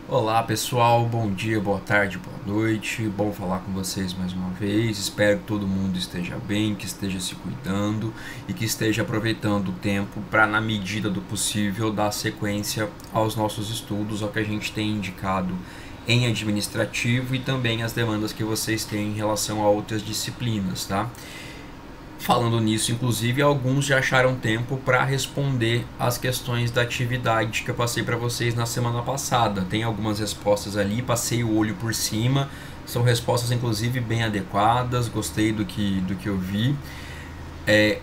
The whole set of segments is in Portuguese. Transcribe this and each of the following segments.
Olá pessoal, bom dia, boa tarde, boa noite. Bom falar com vocês mais uma vez. Espero que todo mundo esteja bem, que esteja se cuidando e que esteja aproveitando o tempo para, na medida do possível, dar sequência aos nossos estudos, ao que a gente tem indicado em administrativo e também as demandas que vocês têm em relação a outras disciplinas, tá? Falando nisso, inclusive, alguns já acharam tempo para responder as questões da atividade que eu passei para vocês na semana passada. Tem algumas respostas ali, passei o olho por cima, são respostas inclusive bem adequadas, gostei do que eu vi.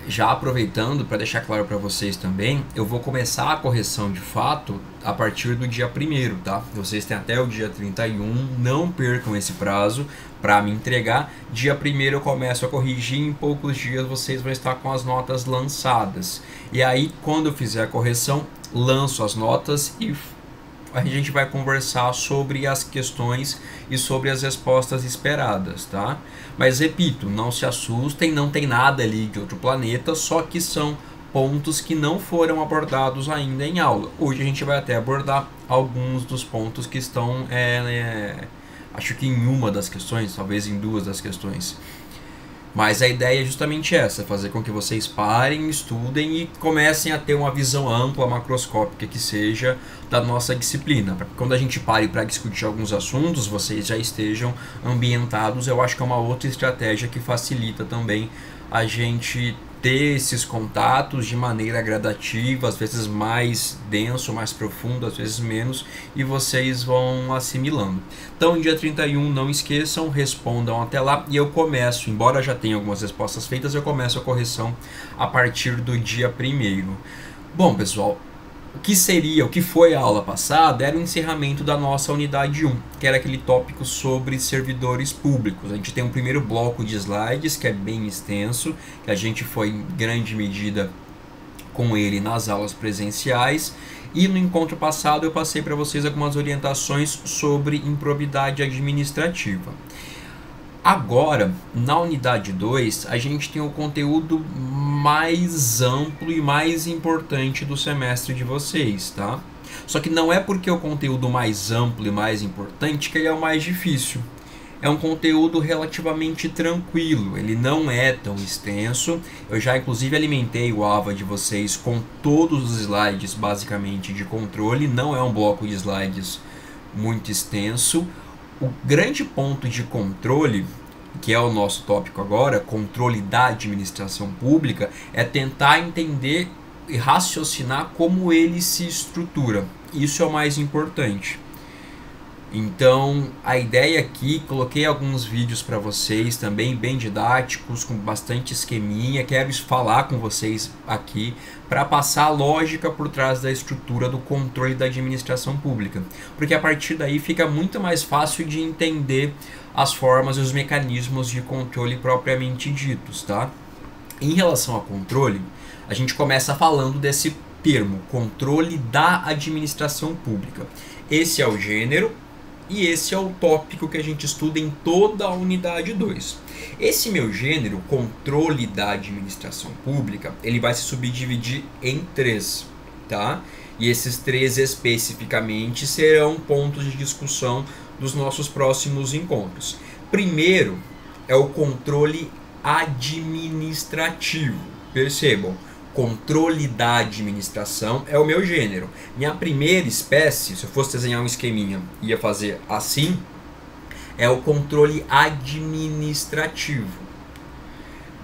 Já aproveitando para deixar claro para vocês também, eu vou começar a correção de fato a partir do dia 1º, tá? Vocês têm até o dia 31, não percam esse prazo para me entregar. Dia 1º eu começo a corrigir, em poucos dias vocês vão estar com as notas lançadas. E aí, quando eu fizer a correção, lanço as notas e a gente vai conversar sobre as questões e sobre as respostas esperadas, tá? Mas repito, não se assustem, não tem nada ali de outro planeta, só que são pontos que não foram abordados ainda em aula. Hoje a gente vai até abordar alguns dos pontos que estão, acho que em uma das questões, talvez em duas das questões. Mas a ideia é justamente essa, fazer com que vocês parem, estudem e comecem a ter uma visão ampla, macroscópica que seja, da nossa disciplina. Para que quando a gente pare para discutir alguns assuntos, vocês já estejam ambientados. Eu acho que é uma outra estratégia que facilita também a gente ter esses contatos de maneira gradativa, às vezes mais denso, mais profundo, às vezes menos, e vocês vão assimilando. Então, dia 31, não esqueçam, respondam até lá, e eu começo, embora já tenha algumas respostas feitas, eu começo a correção a partir do dia 1º. Bom, pessoal, o que foi a aula passada era o encerramento da nossa unidade 1, que era aquele tópico sobre servidores públicos. A gente tem um primeiro bloco de slides, que é bem extenso, que a gente foi em grande medida com ele nas aulas presenciais, e no encontro passado eu passei para vocês algumas orientações sobre improbidade administrativa. Agora, na unidade 2, a gente tem o conteúdo mais amplo e mais importante do semestre de vocês, tá? Só que não é porque é o conteúdo mais amplo e mais importante que ele é o mais difícil. É um conteúdo relativamente tranquilo, ele não é tão extenso. Eu já inclusive alimentei o AVA de vocês com todos os slides basicamente de controle, não é um bloco de slides muito extenso. O grande ponto de controle, que é o nosso tópico agora, controle da administração pública, é tentar entender e raciocinar como ele se estrutura. Isso é o mais importante. Então, a ideia aqui, coloquei alguns vídeos para vocês também, bem didáticos, com bastante esqueminha. Quero falar com vocês aqui para passar a lógica por trás da estrutura do controle da administração pública. Porque a partir daí fica muito mais fácil de entender as formas e os mecanismos de controle propriamente ditos, tá? Em relação a controle, a gente começa falando desse termo, controle da administração pública. Esse é o gênero. E esse é o tópico que a gente estuda em toda a unidade 2. Esse meu gênero, controle da administração pública, ele vai se subdividir em 3, tá? E esses 3 especificamente serão pontos de discussão dos nossos próximos encontros. Primeiro é o controle administrativo. Percebam, controle da administração é o meu gênero. Minha primeira espécie, se eu fosse desenhar um esqueminha, ia fazer assim, é o controle administrativo.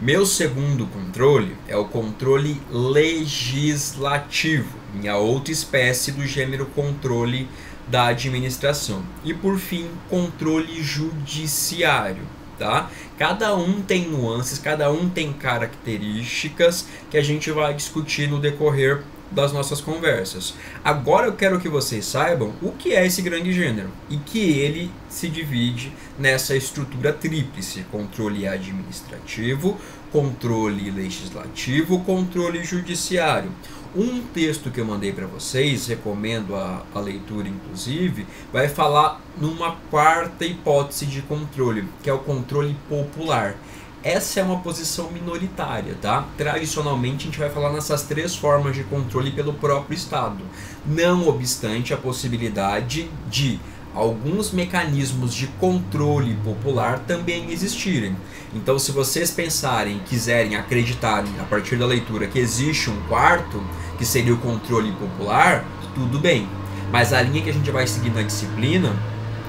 Meu segundo controle é o controle legislativo, minha outra espécie do gênero controle da administração. E por fim, controle judiciário. Tá? Cada um tem nuances, cada um tem características que a gente vai discutir no decorrer das nossas conversas. Agora eu quero que vocês saibam o que é esse grande gênero e que ele se divide nessa estrutura tríplice: controle administrativo, controle legislativo, controle judiciário. Um texto que eu mandei para vocês, recomendo a leitura inclusive, vai falar numa quarta hipótese de controle, que é o controle popular. essa é uma posição minoritária, tá? Tradicionalmente a gente vai falar nessas três formas de controle pelo próprio Estado. Não obstante a possibilidade de alguns mecanismos de controle popular também existirem. Então, se vocês pensarem, quiserem, acreditarem a partir da leitura que existe um quarto, que seria o controle popular, tudo bem. Mas a linha que a gente vai seguir na disciplina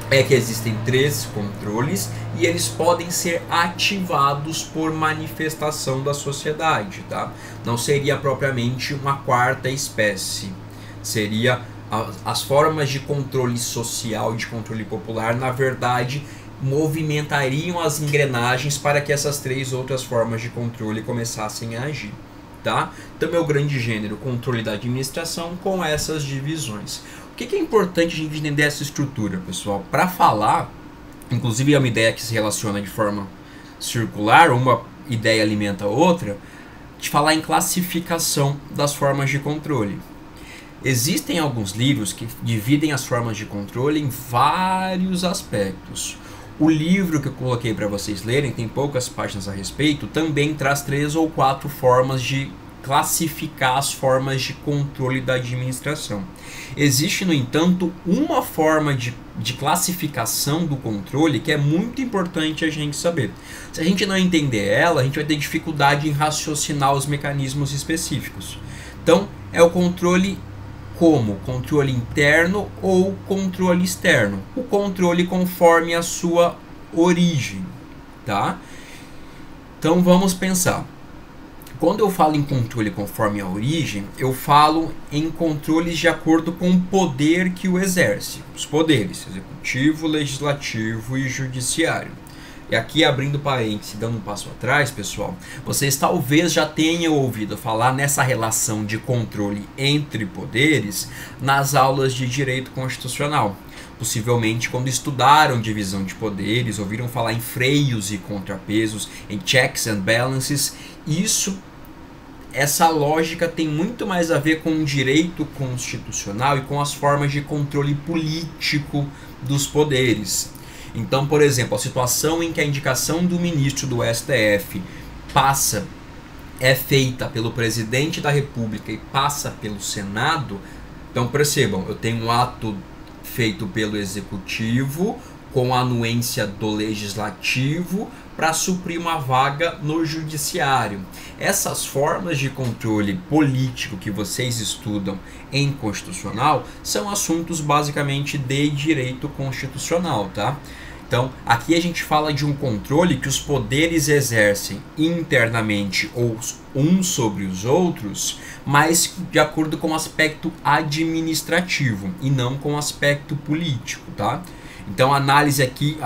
é que existem três controles e eles podem ser ativados por manifestação da sociedade, tá? Não seria propriamente uma quarta espécie. Seria as formas de controle social e de controle popular, na verdade, movimentariam as engrenagens para que essas três outras formas de controle começassem a agir, tá? Então é o grande gênero, controle da administração com essas divisões. O que é importante a gente entender essa estrutura, pessoal? Para falar, inclusive é uma ideia que se relaciona de forma circular, uma ideia alimenta a outra, de falar em classificação das formas de controle. Existem alguns livros que dividem as formas de controle em vários aspectos. O livro que eu coloquei para vocês lerem, tem poucas páginas a respeito, também traz 3 ou 4 formas de classificar as formas de controle da administração. Existe, no entanto, uma forma de classificação do controle que é muito importante a gente saber. Se a gente não entender ela, a gente vai ter dificuldade em raciocinar os mecanismos específicos. Então, é o controle como controle interno ou controle externo. O controle conforme a sua origem, tá? Então, vamos pensar. Quando eu falo em controle conforme a origem, eu falo em controles de acordo com o poder que o exerce. Os poderes, executivo, legislativo e judiciário. E aqui, abrindo parênteses, dando um passo atrás, pessoal, vocês talvez já tenham ouvido falar nessa relação de controle entre poderes nas aulas de direito constitucional. Possivelmente quando estudaram divisão de poderes, ouviram falar em freios e contrapesos, em checks and balances. Essa lógica tem muito mais a ver com o direito constitucional e com as formas de controle político dos poderes. Então, por exemplo, a situação em que a indicação do ministro do STF é feita pelo presidente da República e passa pelo Senado. Então, percebam, eu tenho um ato feito pelo Executivo com a anuência do Legislativo para suprir uma vaga no Judiciário. Essas formas de controle político que vocês estudam em constitucional são assuntos basicamente de direito constitucional, tá? Então, aqui a gente fala de um controle que os poderes exercem internamente ou uns sobre os outros, mas de acordo com o aspecto administrativo e não com o aspecto político, tá? Então a análise aqui,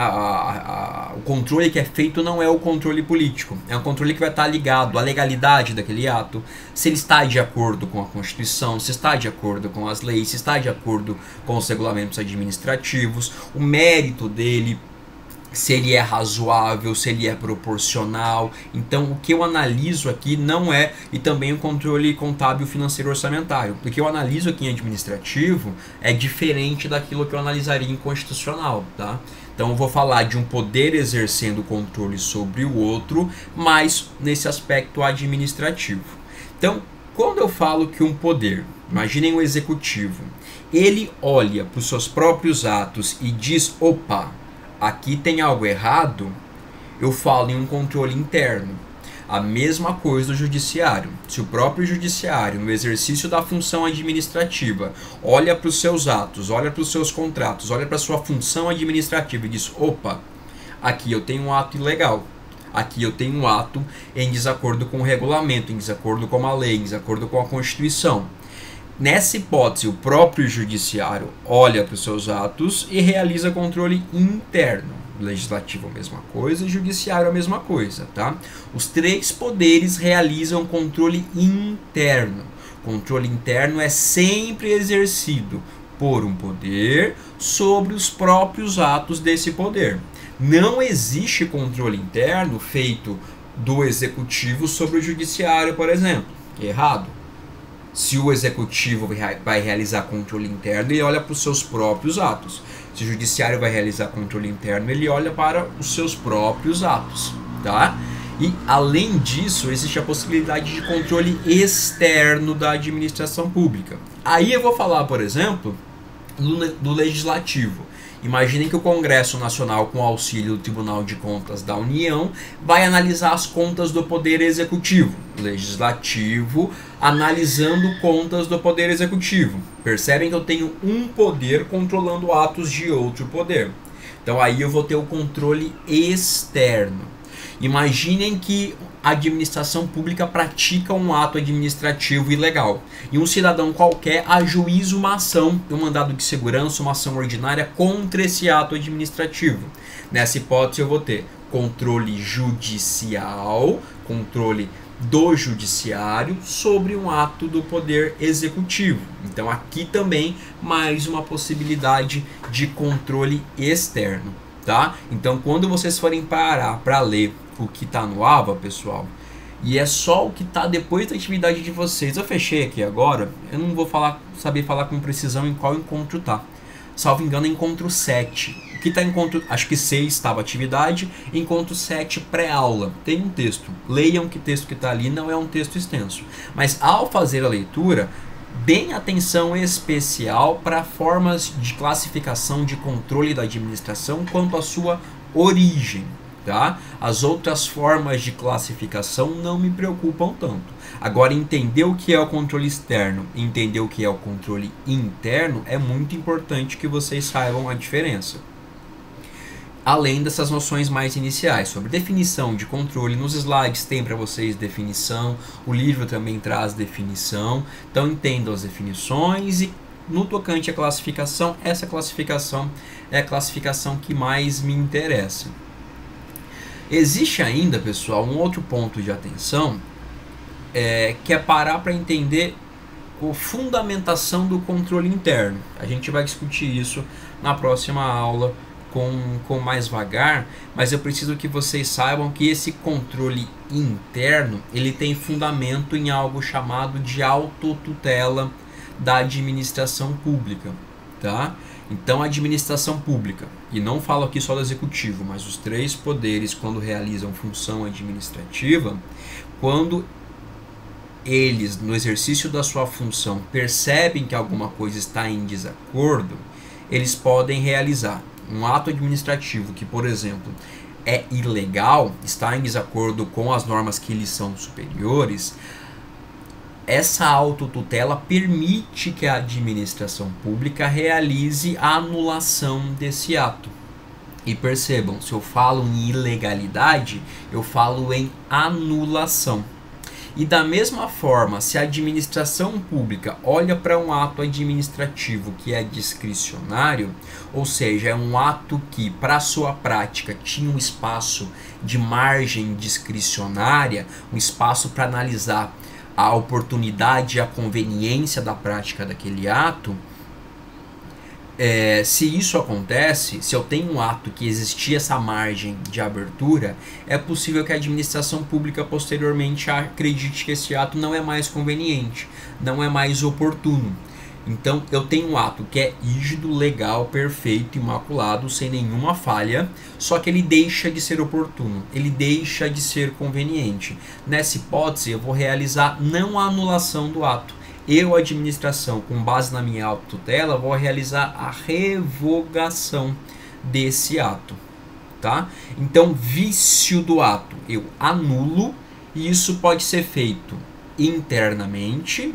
o controle que é feito não é o controle político, é um controle que vai estar ligado à legalidade daquele ato, se ele está de acordo com a Constituição, se está de acordo com as leis, se está de acordo com os regulamentos administrativos, o mérito dele, se ele é razoável, se ele é proporcional. Então o que eu analiso aqui não é, e também o controle contábil, financeiro, orçamentário. O que eu analiso aqui em administrativo é diferente daquilo que eu analisaria em constitucional, tá? Então eu vou falar de um poder exercendo controle sobre o outro, mas nesse aspecto administrativo. Então, quando eu falo que um poder, imaginem o executivo, ele olha para os seus próprios atos e diz, opa, aqui tem algo errado, eu falo em um controle interno. A mesma coisa do judiciário. Se o próprio judiciário, no exercício da função administrativa, olha para os seus atos, olha para os seus contratos, olha para a sua função administrativa e diz, opa, aqui eu tenho um ato ilegal, aqui eu tenho um ato em desacordo com o regulamento, em desacordo com a lei, em desacordo com a Constituição. Nessa hipótese, o próprio judiciário olha para os seus atos e realiza controle interno. Legislativo a mesma coisa, judiciário a mesma coisa, tá? Os três poderes realizam controle interno. Controle interno é sempre exercido por um poder sobre os próprios atos desse poder. Não existe controle interno feito do executivo sobre o judiciário, por exemplo. Errado. Se o executivo vai realizar controle interno, ele olha para os seus próprios atos. Se o judiciário vai realizar controle interno, ele olha para os seus próprios atos, tá? E, além disso, existe a possibilidade de controle externo da administração pública. Aí eu vou falar, por exemplo, do Legislativo. Imaginem que o Congresso Nacional, com auxílio do Tribunal de Contas da União, vai analisar as contas do Poder Executivo. Legislativo analisando contas do Poder Executivo. Percebem que eu tenho um poder controlando atos de outro poder. Então aí eu vou ter o controle externo. Imaginem que a administração pública pratica um ato administrativo ilegal e um cidadão qualquer ajuiza uma ação, um mandado de segurança, uma ação ordinária contra esse ato administrativo. Nessa hipótese eu vou ter controle judicial, controle do judiciário sobre um ato do poder executivo. Então aqui também mais uma possibilidade de controle externo, tá? Então quando vocês forem parar para ler o que está no AVA, pessoal, e é só o que está depois da atividade de vocês. Eu fechei aqui agora, eu não vou saber falar com precisão em qual encontro tá. Salvo engano, é encontro 7. O que está em encontro, acho que 6 estava atividade, encontro 7 pré-aula. Tem um texto. Leiam que texto que está ali, não é um texto extenso. Mas ao fazer a leitura, deem atenção especial para formas de classificação de controle da administração quanto à sua origem. Tá? As outras formas de classificação não me preocupam tanto. Agora, entender o que é o controle externo e entender o que é o controle interno é muito importante que vocês saibam a diferença. Além dessas noções mais iniciais sobre definição de controle, nos slides tem para vocês definição, o livro também traz definição, então entendam as definições e no tocante à classificação, essa classificação é a classificação que mais me interessa. Existe ainda, pessoal, um outro ponto de atenção, que é parar para entender a fundamentação do controle interno. A gente vai discutir isso na próxima aula com mais vagar, mas eu preciso que vocês saibam que esse controle interno ele tem fundamento em algo chamado de autotutela da administração pública, tá? Então, a administração pública, e não falo aqui só do executivo, mas os 3 poderes, quando realizam função administrativa, quando eles, no exercício da sua função, percebem que alguma coisa está em desacordo, eles podem realizar um ato administrativo que, por exemplo, é ilegal, está em desacordo com as normas que lhes são superiores. Essa autotutela permite que a administração pública realize a anulação desse ato. E percebam, se eu falo em ilegalidade, eu falo em anulação. E da mesma forma, se a administração pública olha para um ato administrativo que é discricionário, ou seja, é um ato que para sua prática tinha um espaço de margem discricionária, um espaço para analisar a oportunidade e a conveniência da prática daquele ato, se isso acontece, se eu tenho um ato que existia essa margem de abertura, é possível que a administração pública posteriormente acredite que esse ato não é mais conveniente, não é mais oportuno. Então eu tenho um ato que é rígido, legal, perfeito, imaculado, sem nenhuma falha, só que ele deixa de ser oportuno, ele deixa de ser conveniente. Nessa hipótese eu vou realizar não a anulação do ato, eu, administração, com base na minha autotutela, vou realizar a revogação desse ato, tá? Então, vício do ato, eu anulo, e isso pode ser feito internamente,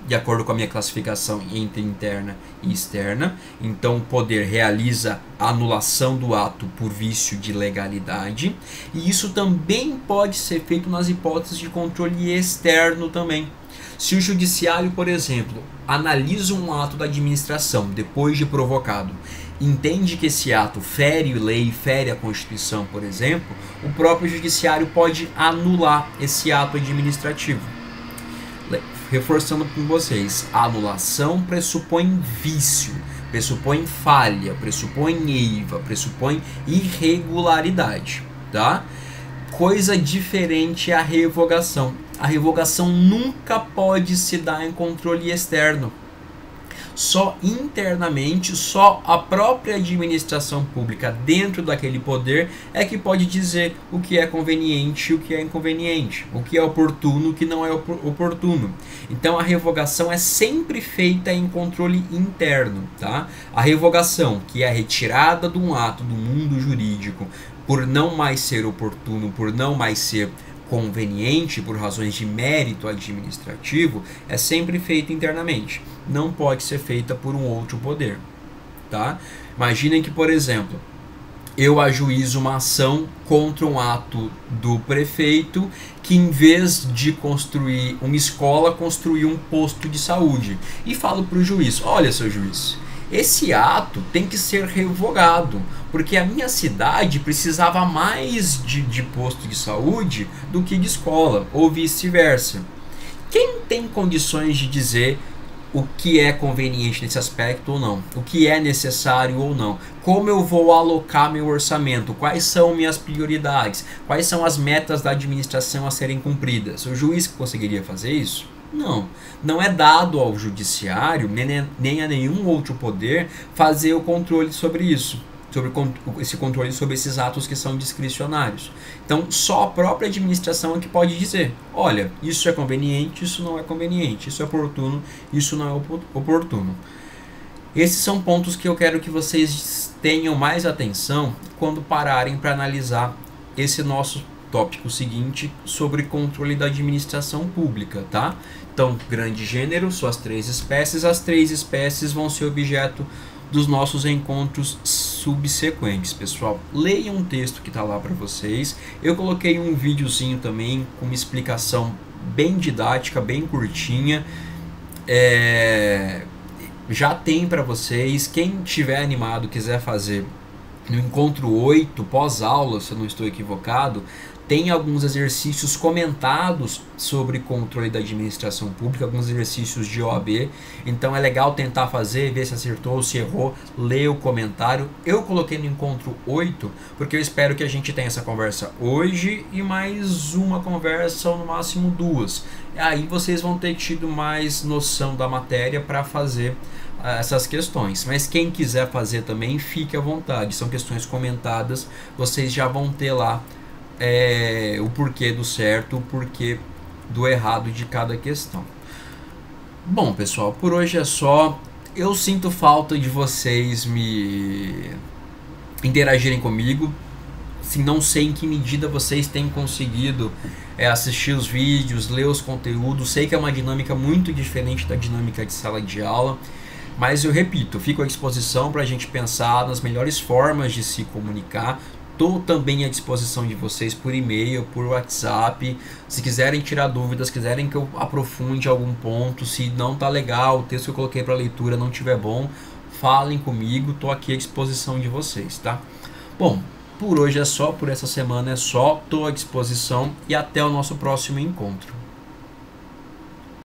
de acordo com a minha classificação entre interna e externa. Então, o poder realiza a anulação do ato por vício de legalidade, e isso também pode ser feito nas hipóteses de controle externo também. Se o judiciário, por exemplo, analisa um ato da administração depois de provocado, entende que esse ato fere lei, fere a Constituição, por exemplo, o próprio judiciário pode anular esse ato administrativo. Reforçando com vocês, a anulação pressupõe vício, pressupõe falha, pressupõe eiva, pressupõe irregularidade, tá? Coisa diferente é a revogação. A revogação nunca pode se dar em controle externo. Só internamente, só a própria administração pública dentro daquele poder é que pode dizer o que é conveniente e o que é inconveniente, o que é oportuno e o que não é oportuno. Então a revogação é sempre feita em controle interno, tá? A revogação, que é a retirada de um ato do mundo jurídico por não mais ser oportuno, por não mais ser conveniente, por razões de mérito administrativo, é sempre feita internamente. Não pode ser feita por um outro poder, tá? Imaginem que, por exemplo, eu ajuizo uma ação contra um ato do prefeito que, em vez de construir uma escola, construiu um posto de saúde. E falo para o juiz: olha, seu juiz, esse ato tem que ser revogado, porque a minha cidade precisava mais de posto de saúde do que de escola, ou vice-versa. Quem tem condições de dizer o que é conveniente nesse aspecto ou não, o que é necessário ou não, como eu vou alocar meu orçamento, quais são minhas prioridades, quais são as metas da administração a serem cumpridas? O juiz conseguiria fazer isso? Não, não é dado ao judiciário, nem a nenhum outro poder, fazer o controle sobre isso, sobre esse controle sobre esses atos que são discricionários. Então, só a própria administração é que pode dizer: olha, isso é conveniente, isso não é conveniente, isso é oportuno, isso não é oportuno. Esses são pontos que eu quero que vocês tenham mais atenção quando pararem para analisar esse nosso tópico seguinte sobre controle da administração pública, tá? Então, grande gênero, suas 3 espécies. As 3 espécies vão ser objeto dos nossos encontros subsequentes, pessoal. Leiam um texto que está lá para vocês. Eu coloquei um videozinho também com uma explicação bem didática, bem curtinha. Já tem para vocês. Quem tiver animado, quiser fazer no encontro 8, pós-aula, se eu não estou equivocado, tem alguns exercícios comentados sobre controle da administração pública, alguns exercícios de OAB. Então é legal tentar fazer, ver se acertou ou se errou, ler o comentário. Eu coloquei no encontro 8, porque eu espero que a gente tenha essa conversa hoje e mais uma conversa, ou no máximo 2. Aí vocês vão ter tido mais noção da matéria para fazer essas questões. Mas quem quiser fazer também, fique à vontade. São questões comentadas, vocês já vão ter lá o porquê do certo, o porquê do errado de cada questão. Bom, pessoal, por hoje é só. Eu sinto falta de vocês me interagirem comigo. Assim, não sei em que medida vocês têm conseguido assistir os vídeos, ler os conteúdos. Sei que é uma dinâmica muito diferente da dinâmica de sala de aula, mas eu repito, fico à disposição para a gente pensar nas melhores formas de se comunicar. Estou também à disposição de vocês por e-mail, por WhatsApp. Se quiserem tirar dúvidas, quiserem que eu aprofunde algum ponto, se não tá legal, o texto que eu coloquei para leitura não tiver bom, falem comigo, estou aqui à disposição de vocês, tá? Bom, por hoje é só, por essa semana é só, estou à disposição e até o nosso próximo encontro.